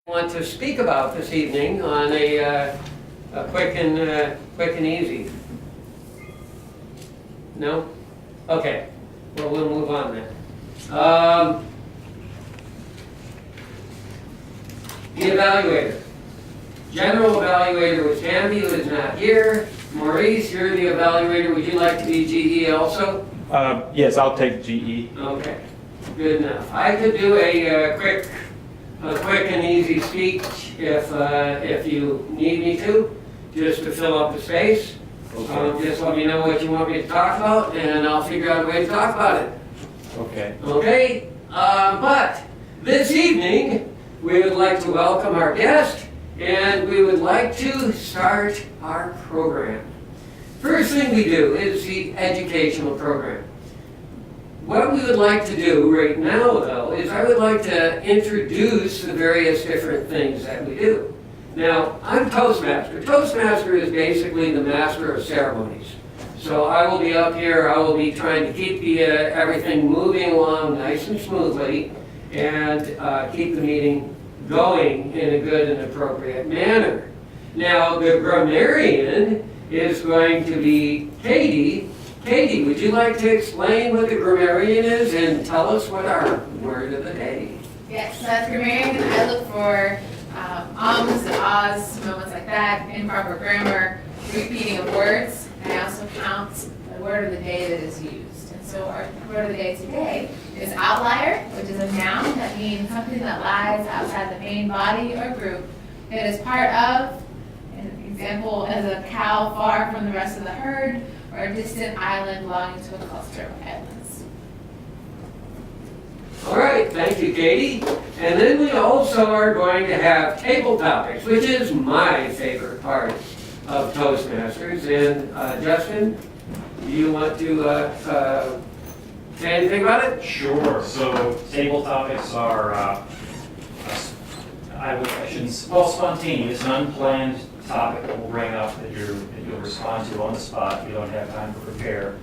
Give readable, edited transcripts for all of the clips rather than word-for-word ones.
Want to speak about this evening on a quick and easy? No? Okay. Well, we'll move on then. The evaluator. General evaluator was Tammy, who is not here. Maurice, you're the evaluator. Would you like to be GE also? Yes, I'll take GE. Okay. Good enough. I could do a quick and easy speech if you need me to, just to fill up the space. Okay. Just let me know what you want me to talk about, and I'll figure out a way to talk about it. Okay. Okay? But this evening, we would like to welcome our guest, and we would like to start our program. First thing we do is the educational program. What we would like to do right now, though, is I would like to introduce the various different things that we do. Now, I'm Toastmaster. Toastmaster is basically the master of ceremonies. So I will be up here, I will be trying to keep everything moving along nice and smoothly and keep the meeting going in a good and appropriate manner. Now, the grammarian is going to be Katie. Katie, would you like to explain what the grammarian is and tell us what our word of the day? Yes, as grammarian, I look for ums and ahs, moments like that, improper grammar, repeating of words, and I also count the word of the day that is used. And so our word of the day today is outlier, which is a noun that means something that lies outside the main body or group. It is part of, an example, as a cow far from the rest of the herd, or a distant island belonging to a cluster of islands. All right, thank you, Katie. And then we also are going to have table topics, which is my favorite part of Toastmasters. And Justin, do you want to say anything about it? Sure. So table topics are, spontaneous, an unplanned topic that will bring up that you'll respond to on the spot. You don't have time to prepare.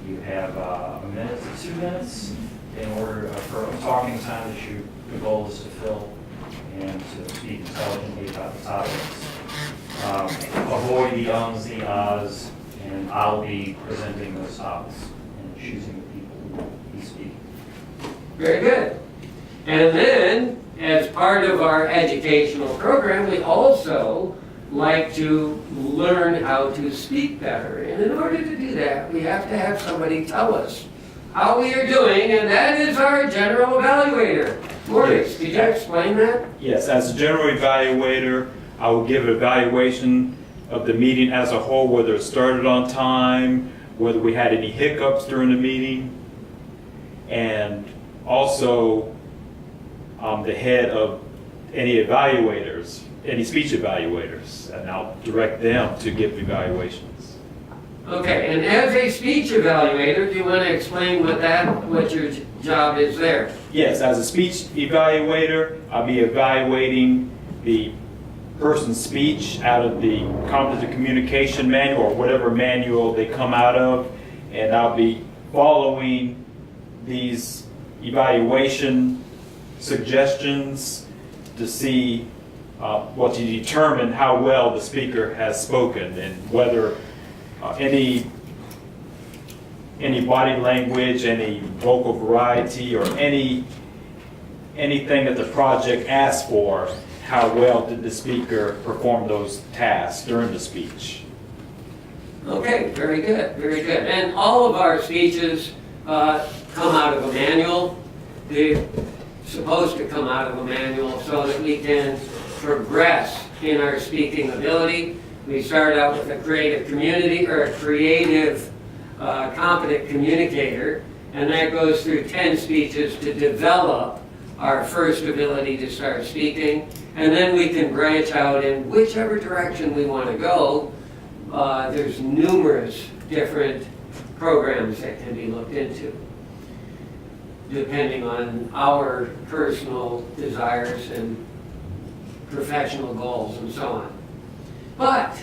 You have a minute to 2 minutes in order for talking time that the goal is to fill and to speak intelligently about the topics. Avoid the ums, the ahs, and I'll be presenting those topics and choosing the people who will be speaking. Very good. And then, as part of our educational program, we also like to learn how to speak better. And in order to do that, we have to have somebody tell us how we are doing, and that is our general evaluator. Maurice, did you explain that? Yes, as a general evaluator, I will give an evaluation of the meeting as a whole, whether it started on time, whether we had any hiccups during the meeting, and also the head of any evaluators, any speech evaluators, and I'll direct them to give evaluations. Okay, and as a speech evaluator, do you want to explain what your job is there? Yes, as a speech evaluator, I'll be evaluating the person's speech out of the competent communication manual or whatever manual they come out of, and I'll be following these evaluation suggestions to see to determine how well the speaker has spoken and whether any body language, any vocal variety, or anything that the project asks for, how well did the speaker perform those tasks during the speech. Okay, very good, very good. And all of our speeches come out of a manual. They're supposed to come out of a manual so that we can progress in our speaking ability. We start out with a creative community or a creative, competent communicator, and that goes through 10 speeches to develop our first ability to start speaking, and then we can branch out in whichever direction we want to go. There's numerous different programs that can be looked into, depending on our personal desires and professional goals and so on. But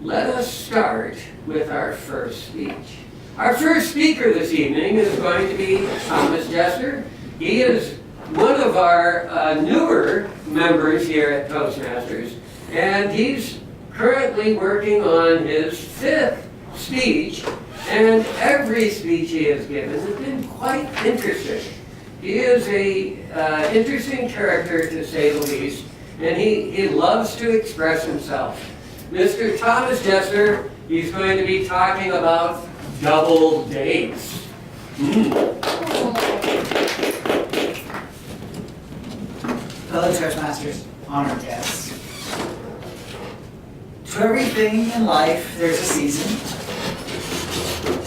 let us start with our first speech. Our first speaker this evening is going to be Thomas Jester. He is one of our newer members here at Toastmasters, and he's currently working on his 5th speech, and every speech he has given has been quite interesting. He is a interesting character, to say the least, and he loves to express himself. Mr. Thomas Jester, he's going to be talking about double dates. Fellow Toastmasters, honored guests. To everything in life, there's a season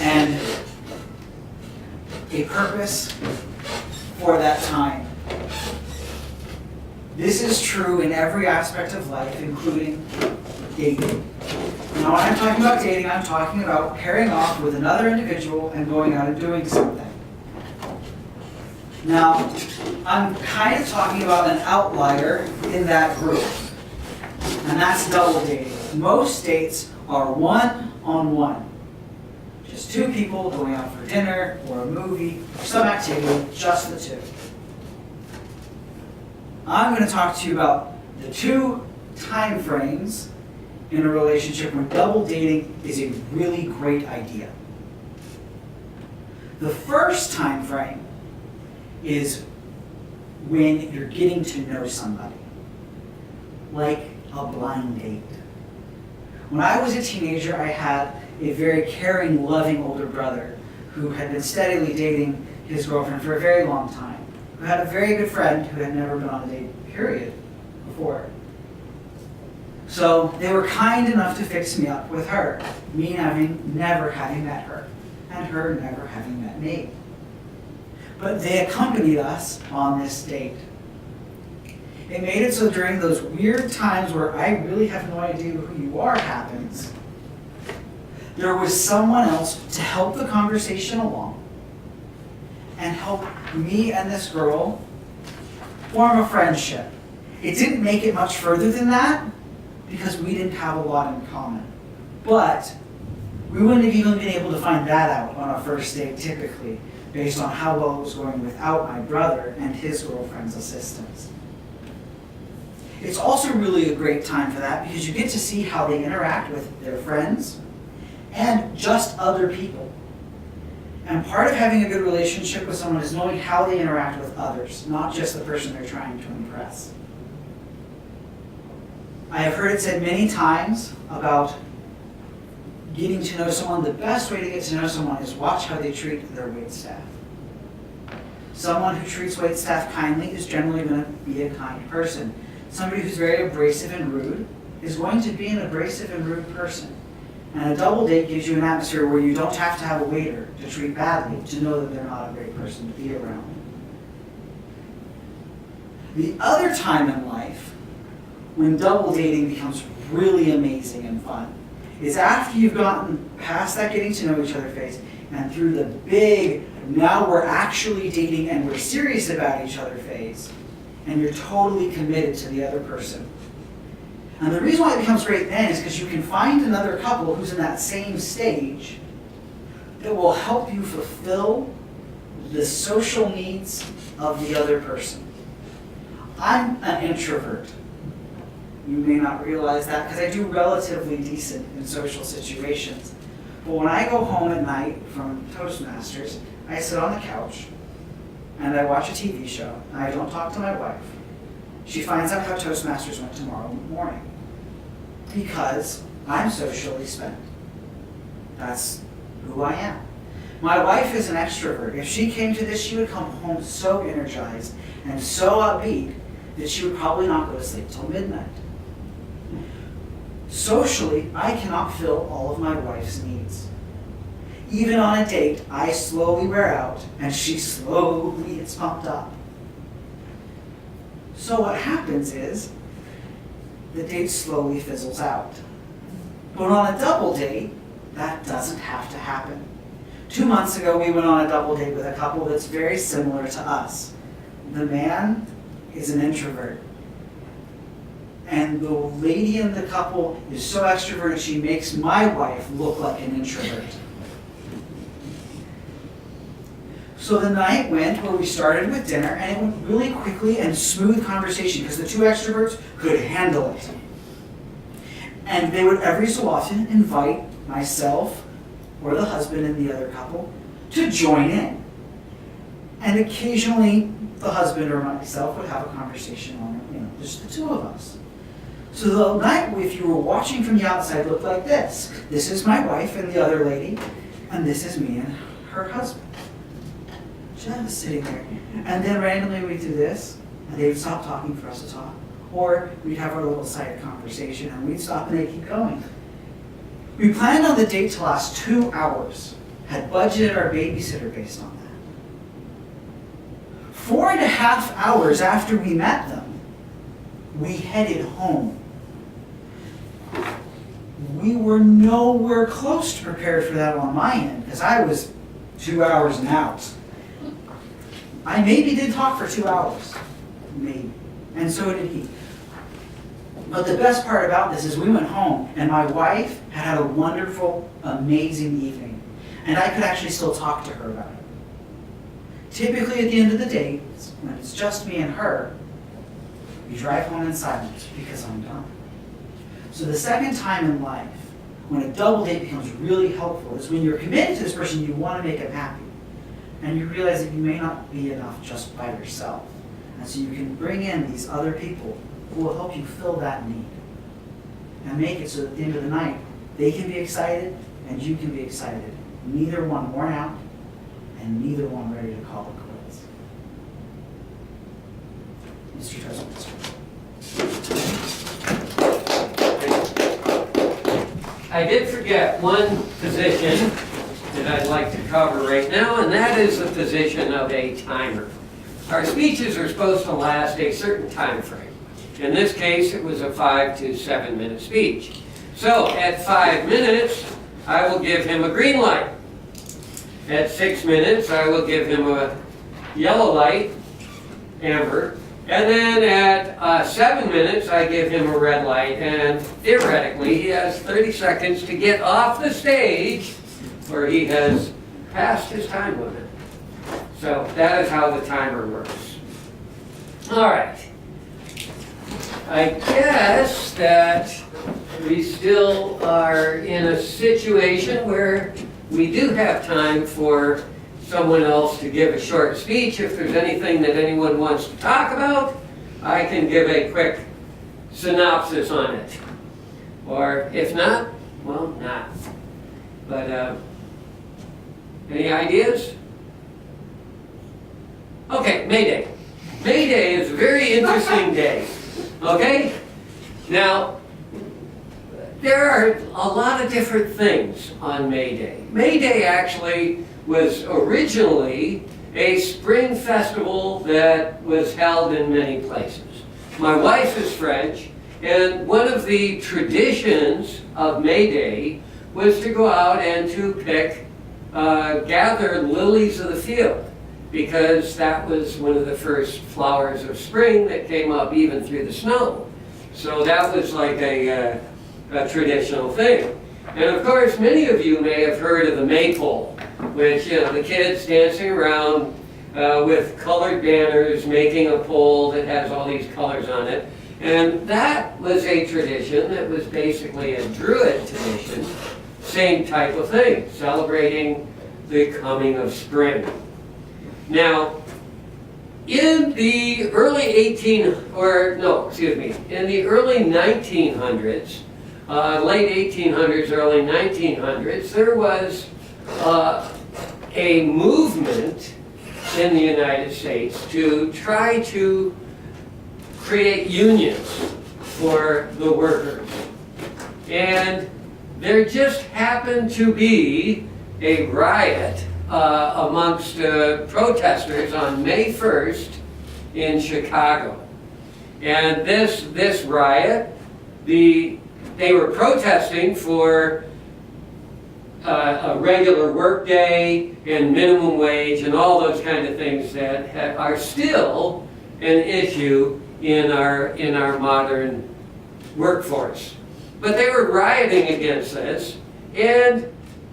and a purpose for that time. This is true in every aspect of life, including dating. Now, when I'm talking about dating, I'm talking about pairing off with another individual and going out and doing something. Now, I'm kind of talking about an outlier in that group, and that's double dating. Most dates are one-on-one. Just 2 people going out for dinner or a movie or some activity, just the 2. I'm going to talk to you about the 2 time frames in a relationship when double dating is a really great idea. The first time frame is when you're getting to know somebody, like a blind date. When I was a teenager, I had a very caring, loving older brother who had been steadily dating his girlfriend for a very long time, who had a very good friend who had never been on a date, period, before. So they were kind enough to fix me up with her, me never having met her, and her never having met me. But they accompanied us on this date. It made it so during those weird times where I really have no idea who you are happens, there was someone else to help the conversation along and help me and this girl form a friendship. It didn't make it much further than that because we didn't have a lot in common. But we wouldn't have even been able to find that out on our first date typically, based on how well it was going without my brother and his girlfriend's assistance. It's also really a great time for that because you get to see how they interact with their friends and just other people. And part of having a good relationship with someone is knowing how they interact with others, not just the person they're trying to impress. I have heard it said many times about getting to know someone. The best way to get to know someone is watch how they treat their waitstaff. Someone who treats waitstaff kindly is generally going to be a kind person. Somebody who's very abrasive and rude is going to be an abrasive and rude person. And a double date gives you an atmosphere where you don't have to have a waiter to treat badly to know that they're not a great person to be around. The other time in life when double dating becomes really amazing and fun is after you've gotten past that getting to know each other phase and through the big, now we're actually dating and we're serious about each other phase, and you're totally committed to the other person. And the reason why it becomes great then is because you can find another couple who's in that same stage that will help you fulfill the social needs of the other person. I'm an introvert. You may not realize that because I do relatively decent in social situations. But when I go home at night from Toastmasters, I sit on the couch and I watch a TV show and I don't talk to my wife. She finds out how Toastmasters went tomorrow morning because I'm socially spent. That's who I am. My wife is an extrovert. If she came to this, she would come home so energized and so upbeat that she would probably not go to sleep till midnight. Socially, I cannot fill all of my wife's needs. Even on a date, I slowly wear out and she slowly gets pumped up. So what happens is the date slowly fizzles out. But on a double date, that doesn't have to happen. 2 months ago, we went on a double date with a couple that's very similar to us. The man is an introvert. And the lady in the couple is so extroverted, she makes my wife look like an introvert. So the night went where we started with dinner, and it went really quickly and smooth conversation because the two extroverts could handle it. And they would every so often invite myself or the husband and the other couple to join in. And occasionally the husband or myself would have a conversation on, just the two of us. So the night, if you were watching from the outside, looked like this. This is my wife and the other lady, and this is me and her husband. Just sitting there. And then randomly we'd do this, and they would stop talking for us to talk. Or we'd have our little side conversation, and we'd stop and they'd keep going. We planned on the date to last 2 hours, had budgeted our babysitter based on that. 4.5 hours after we met them, we headed home. We were nowhere close to prepared for that on my end, because I was 2 hours and out. I maybe did talk for 2 hours, maybe, and so did he. But the best part about this is we went home, and my wife had a wonderful, amazing evening, and I could actually still talk to her about it. Typically at the end of the day, when it's just me and her, we drive home in silence because I'm done. So the second time in life, when a double date becomes really helpful, is when you're committed to this person, you want to make them happy. And you realize that you may not be enough just by yourself. And so you can bring in these other people who will help you fill that need. And make it so that at the end of the night, they can be excited and you can be excited. Neither one worn out and neither one ready to call it quits. Mr. Toastmaster. I did forget one position that I'd like to cover right now, and that is the position of a timer. Our speeches are supposed to last a certain time frame. In this case, it was a 5 to 7 minute speech. So at 5 minutes, I will give him a green light. At 6 minutes, I will give him a yellow light, amber. And then at 7 minutes, I give him a red light. And theoretically, he has 30 seconds to get off the stage where he has passed his time limit. So that is how the timer works. All right. I guess that we still are in a situation where we do have time for someone else to give a short speech. If there's anything that anyone wants to talk about, I can give a quick synopsis on it. Or if not, well, not. But any ideas? Okay, May Day. May Day is a very interesting day. Okay? Now, there are a lot of different things on May Day. May Day actually was originally a spring festival that was held in many places. My wife is French, and one of the traditions of May Day was to go out and to gather lilies of the field, because that was one of the first flowers of spring that came up even through the snow. So that was like a traditional thing. And of course, many of you may have heard of the maypole, which, the kids dancing around with colored banners, making a pole that has all these colors on it. And that was a tradition that was basically a Druid tradition, same type of thing, celebrating the coming of spring. Now, in the early in the early 1900s, late 1800s, early 1900s, there was a movement in the United States to try to create unions for the workers. And there just happened to be a riot amongst protesters on May 1st in Chicago. And this riot, they were protesting for a regular work day and minimum wage and all those kind of things that are still an issue in our modern workforce. But they were rioting against this, and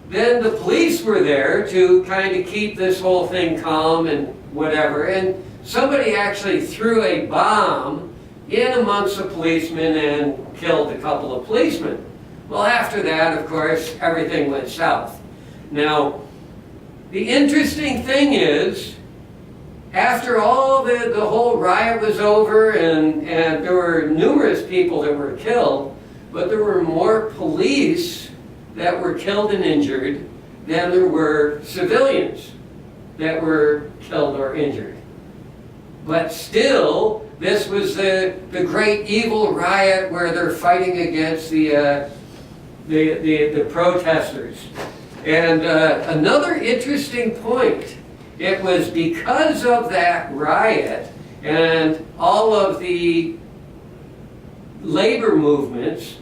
then the police were there to kind of keep this whole thing calm and whatever. And somebody actually threw a bomb in amongst the policemen and killed a couple of policemen. Well, after that, of course, everything went south. Now, the interesting thing is, after all the whole riot was over and there were numerous people that were killed, but there were more police that were killed and injured than there were civilians that were killed or injured. But still, this was the great evil riot where they're fighting against the protesters. And another interesting point, it was because of that riot and all of the labor movements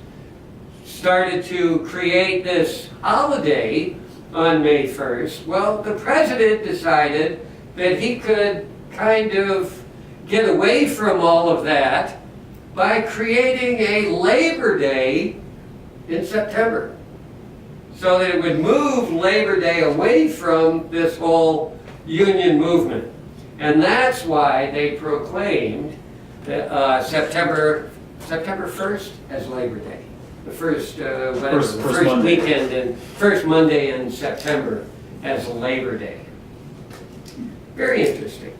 started to create this holiday on May 1st. Well, the president decided that he could kind of get away from all of that by creating a Labor Day in September, so that it would move Labor Day away from this whole union movement. And that's why they proclaimed that, September 1st as Labor Day. The first Monday. weekend and first Monday in September as Labor Day. Very interesting.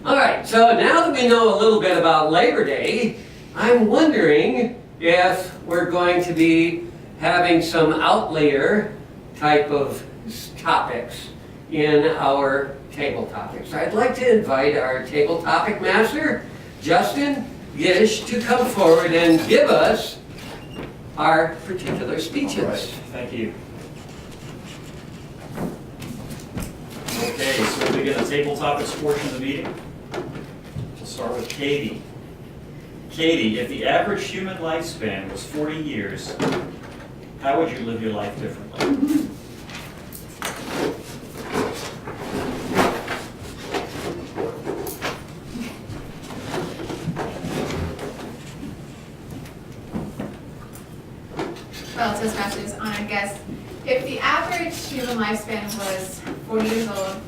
All right, so now that we know a little bit about Labor Day, I'm wondering if we're going to be having some outlier type of topics in our table topics. I'd like to invite our table topic master, Justin Gish, to come forward and give us our particular speeches. All right, thank you. Okay, so we'll begin the table topics portion of the meeting. We'll start with Katie. Katie, if the average human lifespan was 40 years, how would you live your life differently? Well, Toastmasters, honored guest, if the average human lifespan was 40 years old,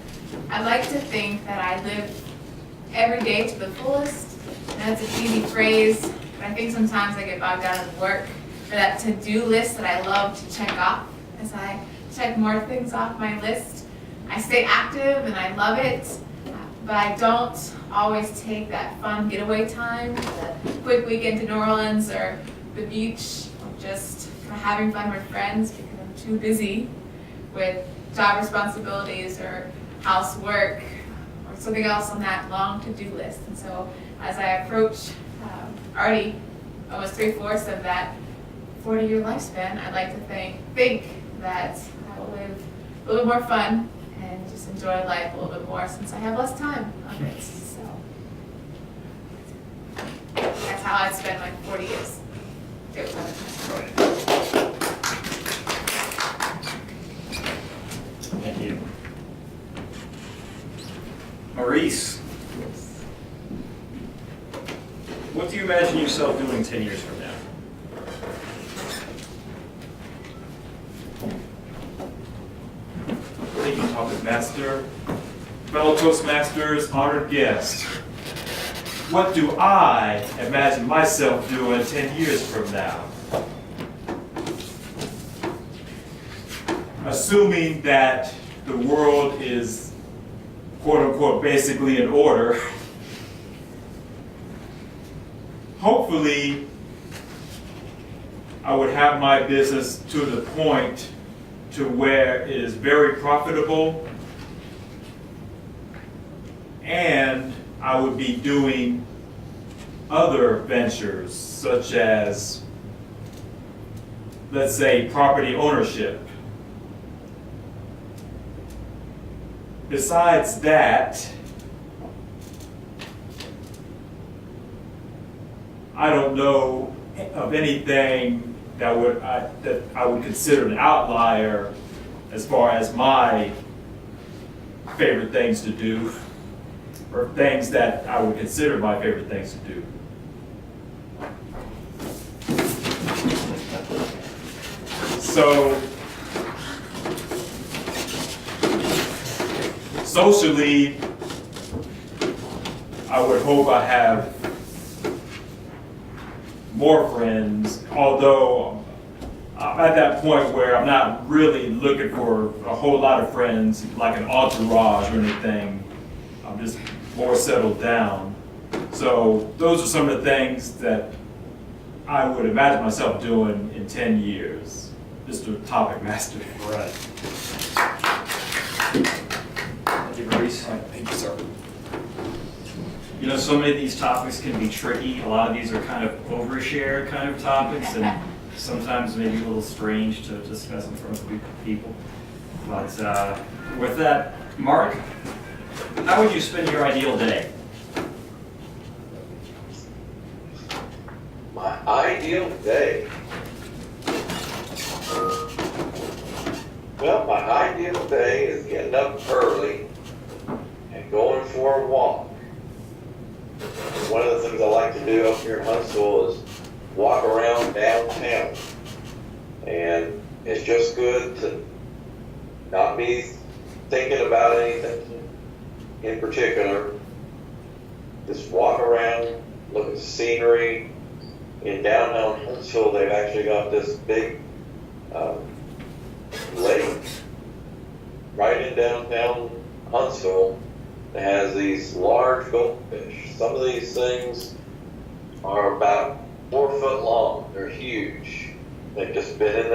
I'd like to think that I live every day to the fullest. And that's an easy phrase, but I think sometimes I get bogged down in work for that to-do list that I love to check off. As I check more things off my list, I stay active and I love it, but I don't always take that fun getaway time, the quick weekend to New Orleans or the beach, or just for having fun with friends because I'm too busy with job responsibilities or housework or something else on that long to-do list. And so as I approach already almost 3/4 of that 40-year lifespan, I'd like to think that I will live a little more fun and just enjoy life a little bit more since I have less time on it. So that's how I'd spend my 40 years. Thank you. Maurice, what do you imagine yourself doing 10 years from now? Thank you, Topic Master. Fellow Toastmasters, honored guest. What do I imagine myself doing 10 years from now? Assuming that the world is, quote unquote, basically in order, hopefully I would have my business to the point to where it is very profitable, and I would be doing other ventures such as, let's say, property ownership. Besides that, I don't know of anything that I would consider an outlier as far as my favorite things to do, or things that I would consider my favorite things to do. So socially, I would hope I have more friends, although I'm at that point where I'm not really looking for a whole lot of friends, like an entourage or anything. I'm just more settled down. So those are some of the things that I would imagine myself doing in 10 years. Mr. Topic Master. Right. Thank you, Maurice. Thank you, sir. You know, so many of these topics can be tricky. A lot of these are kind of overshare kind of topics, and sometimes maybe a little strange to discuss in front of people. But with that, Mark, how would you spend your ideal day? My ideal day. Well, my ideal day is getting up early and going for a walk. One of the things I like to do up here in Huntsville is walk around downtown. And it's just good to not be thinking about anything in particular. Just walk around, look at the scenery. In downtown Huntsville, they've actually got this big lake right in downtown Huntsville that has these large goldfish. Some of these things are about 4 foot long. They're huge. They've just been in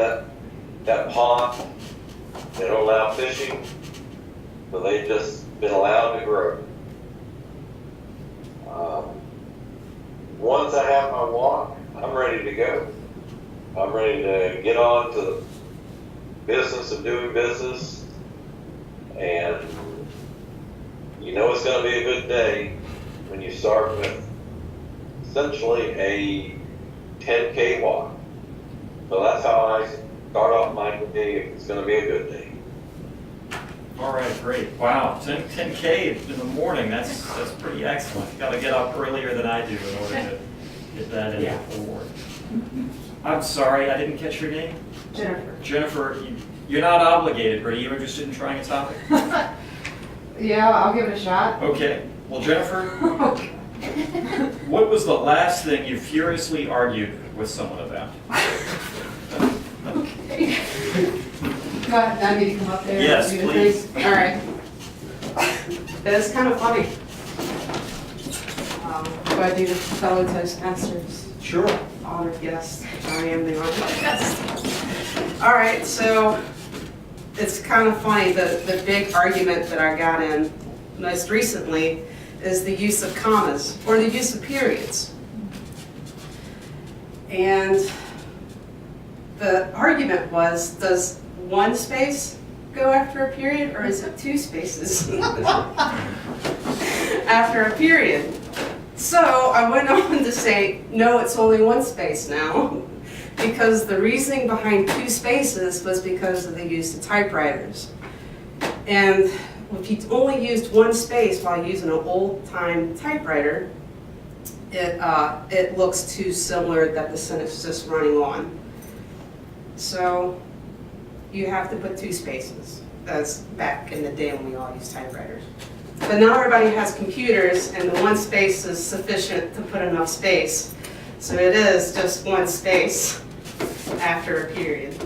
that pond. They don't allow fishing, but they've just been allowed to grow. Once I have my walk, I'm ready to go. I'm ready to get on to the business of doing business. And you know it's going to be a good day when you start with essentially a 10K walk. So that's how I start off my day if it's going to be a good day. All right, great. Wow, 10K in the morning, that's pretty excellent. You gotta get up earlier than I do in order to get that in before work. I'm sorry, I didn't catch your name? Jennifer. Jennifer, you're not obligated, but are you interested in trying a topic? Yeah, I'll give it a shot. Okay. Well, Jennifer, what was the last thing you furiously argued with someone about? Okay. Go ahead, I need to come up there. Yes, and do the please. thing. All right. It's kind of funny. Do I do the fellow Toastmasters Sure. honored guest? I am the honored guest. All right, so it's kind of funny. The big argument that I got in most recently is the use of commas or the use of periods. And the argument was, does one space go after a period, or is it 2 spaces after a period? So I went on to say, no, it's only 1 space now, because the reasoning behind 2 spaces was because of the use of typewriters. And if you only used 1 space while using an old-time typewriter, it looks too similar that the sentence is just running on. So you have to put 2 spaces. That's back in the day when we all used typewriters. But now everybody has computers, and the 1 space is sufficient to put enough space. So it is just 1 space after a period.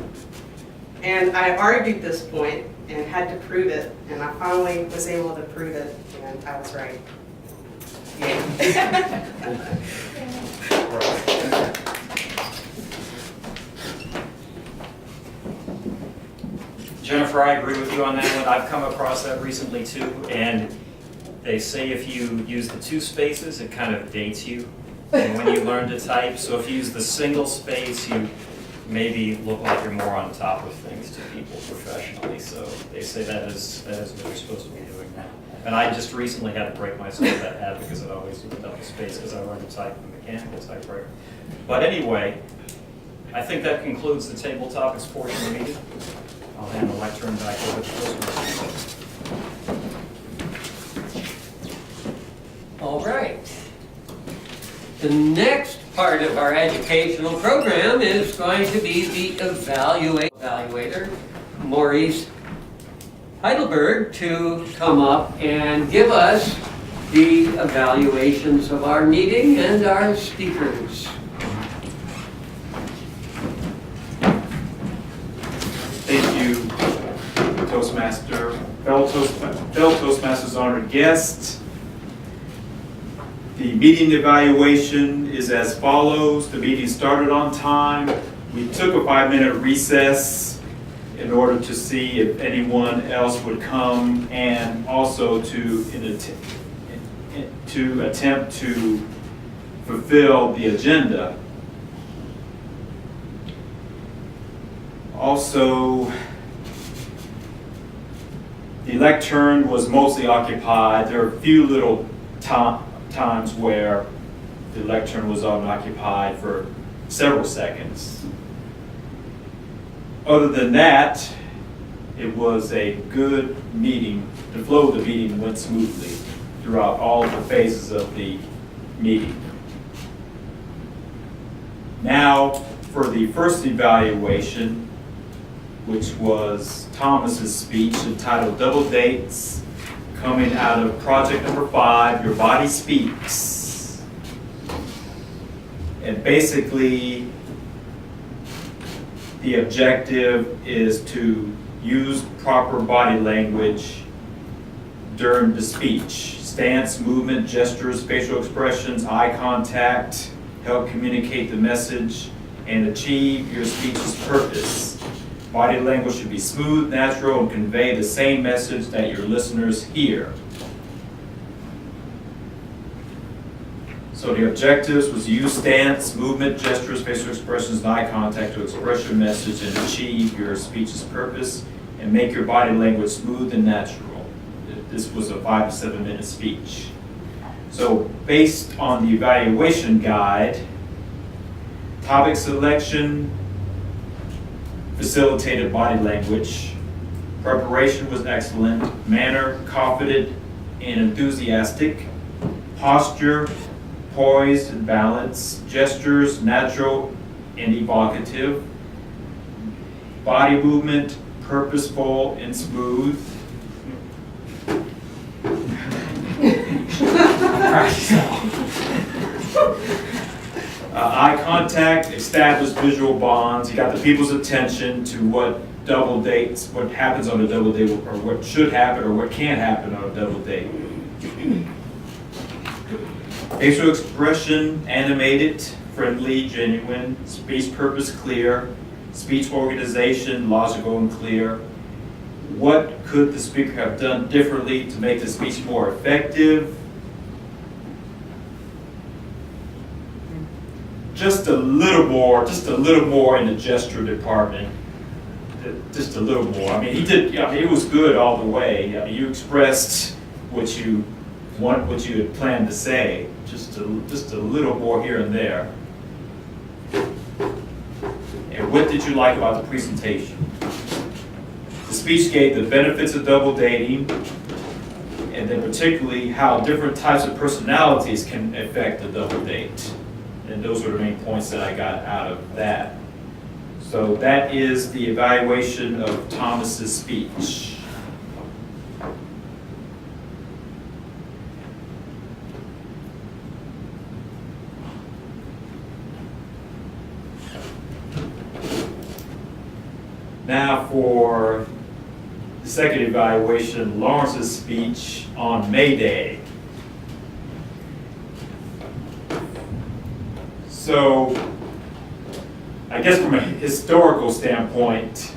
And I argued this point and had to prove it, and I finally was able to prove it, and I was right. Yeah. Jennifer, I agree with you on that one. I've come across that recently too, and they say if you use the 2 spaces, it kind of dates you and when you learn to type. So if you use the single space, you maybe look like you're more on top of things to people professionally. So they say that is what you're supposed to be doing now. And I just recently had to break myself of that habit because I'd always used double space because I learned to type with a mechanical typewriter. But anyway, I think that concludes the table topics portion of the meeting. I'll hand the lectern back over to Toastmasters. All right. The next part of our educational program is going to be the evaluator, Maurice Heidelberg to come up and give us the evaluations of our meeting and our speakers. Thank you, fellow Toastmasters honored guests. The meeting evaluation is as follows. The meeting started on time. We took a 5-minute recess in order to see if anyone else would come, and also to attempt to fulfill the agenda. Also, the lectern was mostly occupied. There are a few little times where the lectern was unoccupied for several seconds. Other than that, it was a good meeting. The flow of the meeting went smoothly throughout all the phases of the meeting. Now, for the first evaluation, which was Thomas's speech entitled Double Dates, coming out of project number 5, Your Body Speaks. And basically, the objective is to use proper body language during the speech. Stance, movement, gestures, facial expressions, eye contact, help communicate the message and achieve your speech's purpose. Body language should be smooth, natural, and convey the same message that your listeners hear. So the objectives was to use stance, movement, gestures, facial expressions, and eye contact to express your message and achieve your speech's purpose, and make your body language smooth and natural. This was a 5 to 7 minute speech. So based on the evaluation guide, topic selection, facilitated body language, preparation was excellent, manner confident and enthusiastic, posture poised and balanced, gestures natural and evocative, body movement purposeful and smooth. Eye contact, established visual bonds. You got the people's attention to what double dates, what happens on a double date, or what should happen, or what can't happen on a double date. Facial expression, animated, friendly, genuine. Speech purpose clear. Speech organization, logical and clear. What could the speaker have done differently to make the speech more effective? Just a little more in the gesture department. Just a little more. I mean, it was good all the way. I mean, you expressed what you had planned to say. Just a little more here and there. And what did you like about the presentation? The speech gave the benefits of double dating, and then particularly how different types of personalities can affect the double date. And those are the main points that I got out of that. So that is the evaluation of Thomas's speech. Now for the second evaluation, Lawrence's speech on May Day. So, I guess from a historical standpoint,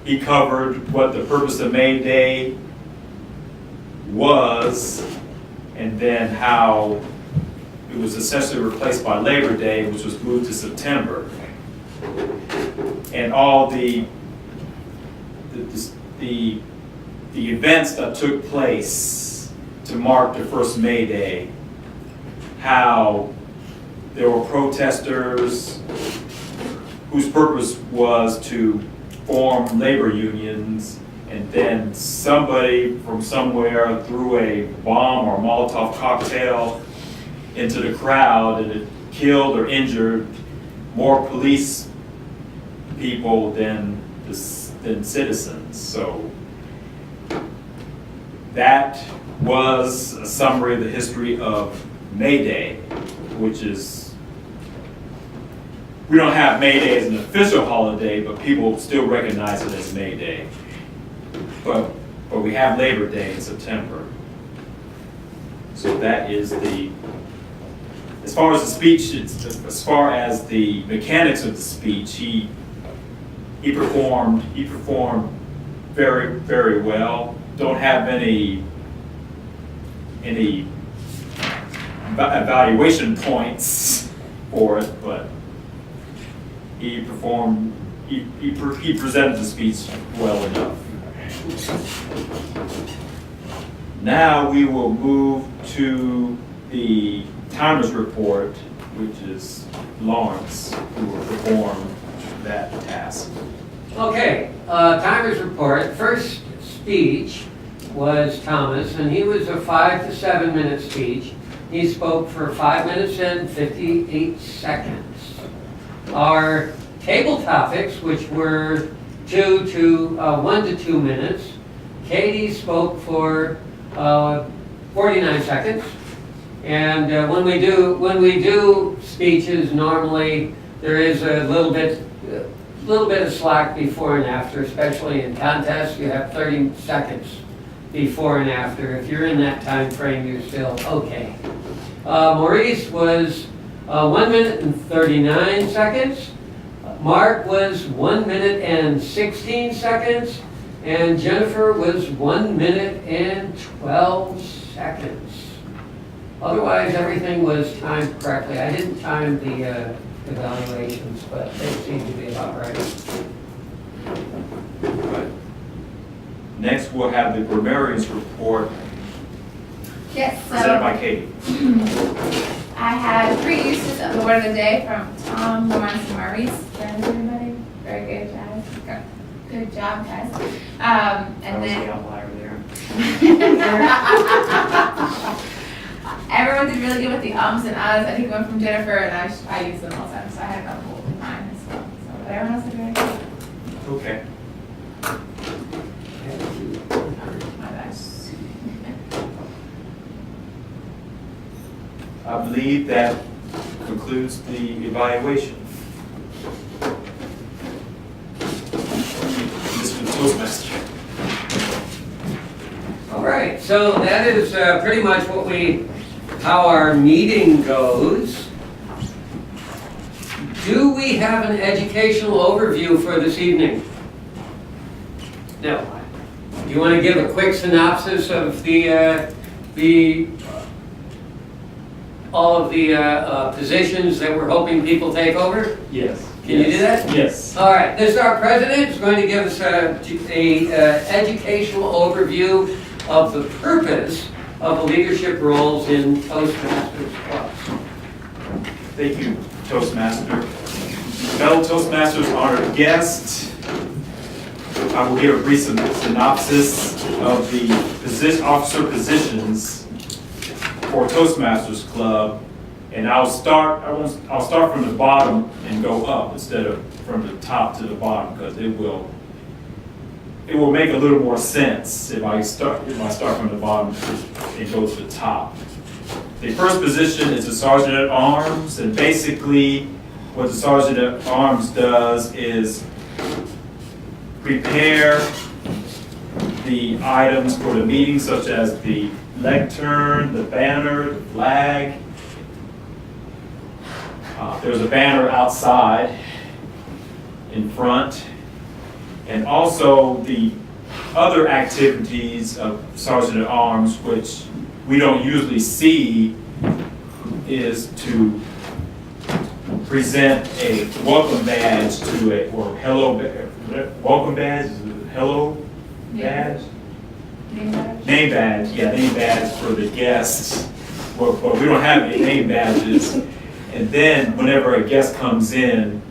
he covered what the purpose of May Day was, and then how it was essentially replaced by Labor Day, which was moved to September. And all the events that took place to mark the first May Day, how there were protesters whose purpose was to form labor unions, and then somebody from somewhere threw a bomb or Molotov cocktail into the crowd, and it killed or injured more police people than than citizens. So that was a summary of the history of May Day, which is, we don't have May Day as an official holiday, but people still recognize it as May Day. But we have Labor Day in September. So that is as far as the speech, as far as the mechanics of the speech, he performed very, very well. Don't have any evaluation points for it, but he performed, he presented the speech well enough. Now we will move to the timers report, which is Lawrence, who will perform that task. Okay, timers report. First speech was Thomas, and he was a 5 to 7 minute speech. He spoke for 5 minutes and 58 seconds. Our table topics, which were 1 to 2 minutes, Katie spoke for 49 seconds. And when we do speeches, normally there is a little bit of slack before and after, especially in contests. You have 30 seconds before and after. If you're in that time frame, you're still okay. Maurice was 1 minute and 39 seconds. Mark was 1 minute and 16 seconds. And Jennifer was 1 minute and 12 seconds. Otherwise, everything was timed correctly. I didn't time the evaluations, but they seem to be about right. Next, we'll have the grammarian's report Yes, presented by so Katie. I had 3 uses of the word of the day from Tom, Lawrence, and Maurice. Thanks, everybody. Very good, guys. Good job, guys. And then the outlier there. everyone did really good with the ums and ahs. I think it went from Jennifer, and I used them all the time, so I had a couple in mine as well. So, but everyone else did very good. Okay. My bad. I believe that concludes the evaluation. Mr. Toastmaster. All right, so that is pretty much how our meeting goes. Do we have an educational overview for this evening? No. Do you want to give a quick synopsis of all of the positions that we're hoping people take over? Yes. Can you do that? Yes. All right, this our president is going to give us a educational overview of the purpose of the leadership roles in Toastmasters clubs. Thank you, Toastmaster. Fellow Toastmasters, honored guest, I will give a brief synopsis of the officer positions for Toastmasters Club, and I'll start from the bottom and go up instead of from the top to the bottom, because it will make a little more sense if I start from the bottom and go to the top. The first position is the Sergeant at Arms, and basically what the Sergeant at Arms does is prepare the items for the meeting, such as the lectern, the banner, the flag. There's a banner outside in front. And also the other activities of Sergeant at Arms, which we don't usually see, is to present a welcome badge welcome badge, hello badge? Name badge? Name badge for the guests. But we don't have any name badges. And then whenever a guest comes in,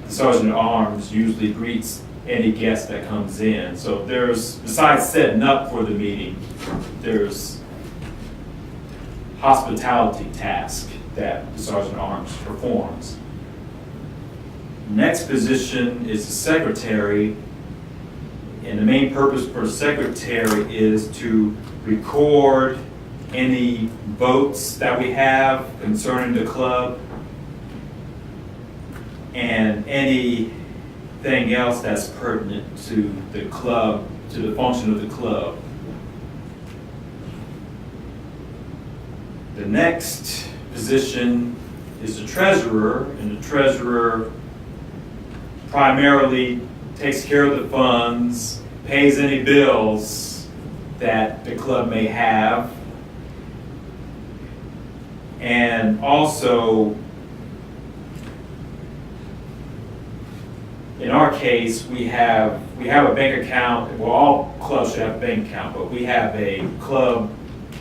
the Sergeant at Arms usually greets any guest that comes in. So there's, besides setting up for the meeting, there's hospitality task that the Sergeant at Arms performs. Next position is the secretary, And the main purpose for the secretary is to record any votes that we have concerning the club and anything else that's pertinent to the club, to the function of the club. The next position is the treasurer, and the treasurer primarily takes care of the funds, pays any bills that the club may have, and also, in our case, we have a bank account. Well, all clubs should have a bank account, but we have a club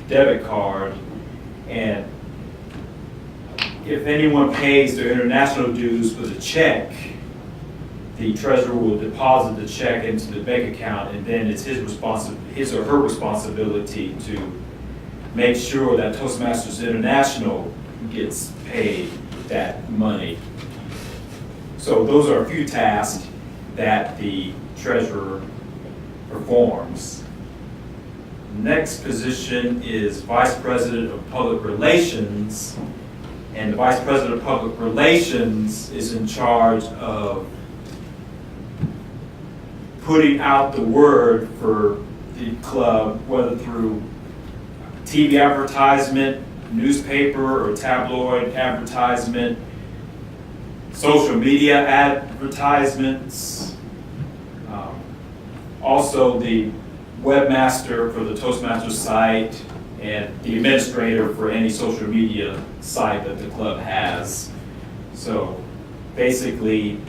debit card, and if anyone pays their international dues with a check, the treasurer will deposit the check into the bank account, and then it's his or her responsibility to make sure that Toastmasters International gets paid that money. So those are a few tasks that the treasurer performs. Next position is Vice President of Public Relations, and the Vice President of Public Relations is in charge of putting out the word for the club, whether through TV advertisement, newspaper or tabloid advertisement, social media advertisements, also the webmaster for the Toastmasters site, and the administrator for any social media site that the club has. So basically,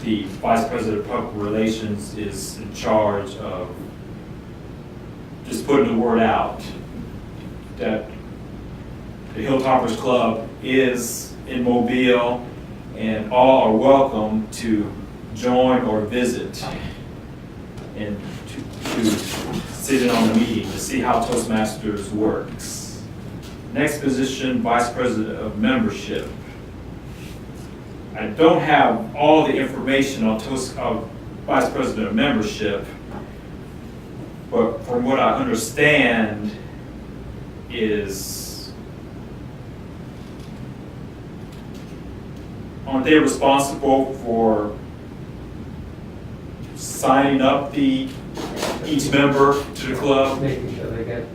the Vice President of Public Relations is in charge of just putting the word out that the Hilltoppers Club is in Mobile, and all are welcome to join or visit and to sit in on the meeting to see how Toastmasters works. Next position, Vice President of Membership. I don't have all the information on Vice President of Membership, but from what I understand is, aren't they responsible for signing up each member to the club? Making sure they get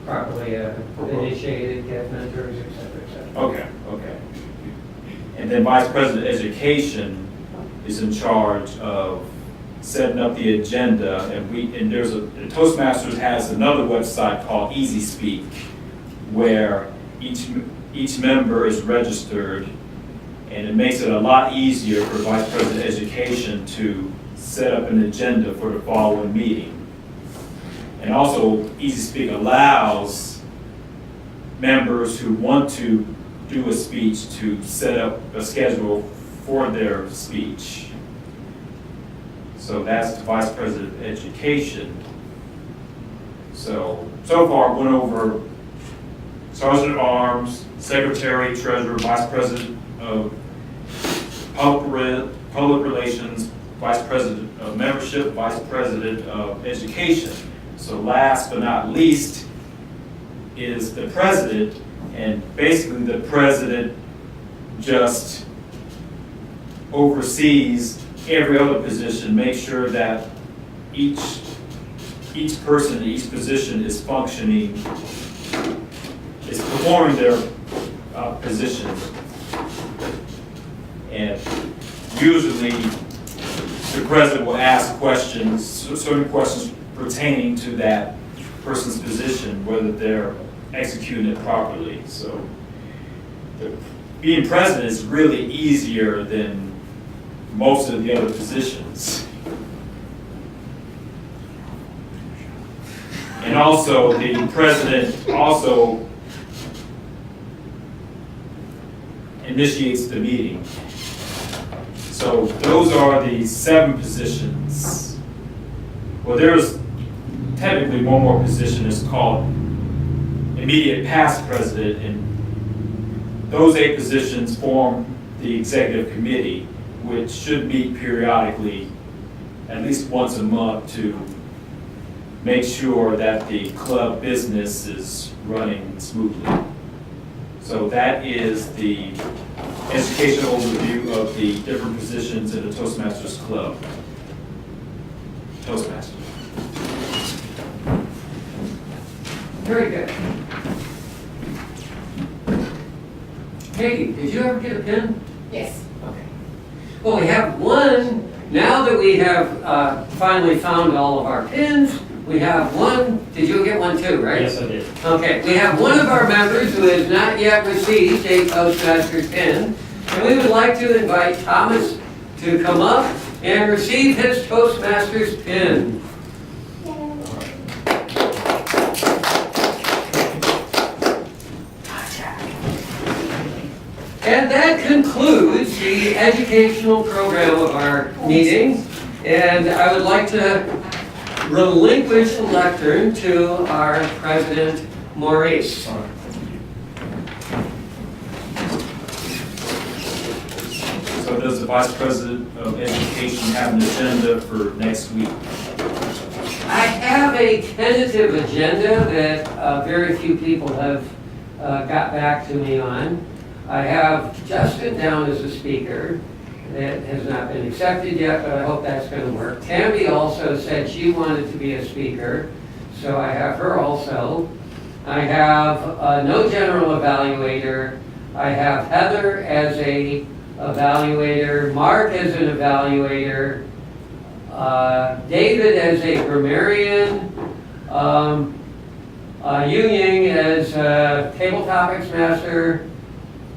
properly initiated, get mentors, et cetera, et cetera. Okay. And then Vice President of Education is in charge of setting up the agenda, and there's Toastmasters has another website called Easy Speak, where each member is registered, and it makes it a lot easier for Vice President of Education to set up an agenda for the following meeting. And also, Easy Speak allows members who want to do a speech to set up a schedule for their speech. So that's the Vice President of Education. So far, went over Sergeant at Arms, Secretary, Treasurer, Vice President of Public Relations, Vice President of Membership, Vice President of Education. So last but not least is the President, and basically the President just oversees every other position, make sure that each person in each position is functioning, is performing their position. And usually the President will ask questions, certain questions pertaining to that person's position, whether they're executing it properly. So being President is really easier than most of the other positions. And also, the President also initiates the meeting. So those are the 7 positions. Well, there's technically one more position. It's called immediate past President, and those 8 positions form the Executive Committee, which should meet periodically at least once a month to make sure that the club business is running smoothly. So that is the educational overview of the different positions in the Toastmasters Club. Toastmasters. Very good. Katie, did you ever get a pen? Yes. Okay. Well, we have one, now that we have finally found all of our pins, we have one, did you get one too, right? Yes, I did. Okay, we have one of our members who has not yet received a Toastmasters pin, and we would like to invite Thomas to come up and receive his Toastmasters pin. And that concludes the educational program of our meeting, and I would like to relinquish the lectern to our president, Maurice. So does the Vice President of Education have an agenda for next week? I have a tentative agenda that very few people have got back to me on. I have Justin down as a speaker. That has not been accepted yet, but I hope that's going to work. Tammy also said she wanted to be a speaker, so I have her also. I have no general evaluator. I have Heather as a evaluator, Mark as an evaluator, David as a grammarian, Yu Ying as a table topics master,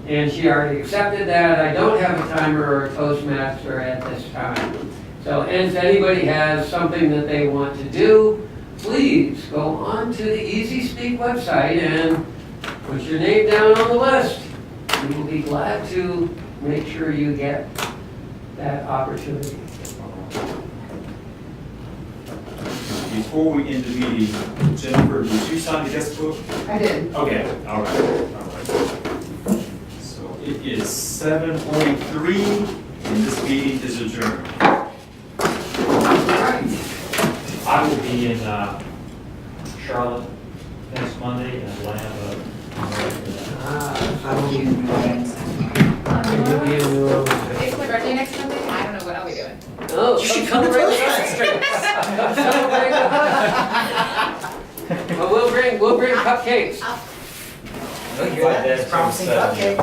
and she already accepted that. I don't have a timer or a Toastmaster at this time. So, and if anybody has something that they want to do, please go on to the Easy Speak website and put your name down on the list. We will be glad to make sure you get that opportunity. Before we end the meeting, Jennifer, did you sign the guest book? I did. Okay, all right. So it is 7:43, and this meeting is adjourned. I will be in Charlotte next Monday and Atlanta. I will be in New Orleans. Will you be in New Orleans? It's my birthday next Monday. I don't know what I'll be doing. Oh, You should come to Toastmasters. Come celebrate with us. Well, we'll bring cupcakes. Look at that, promising cupcake.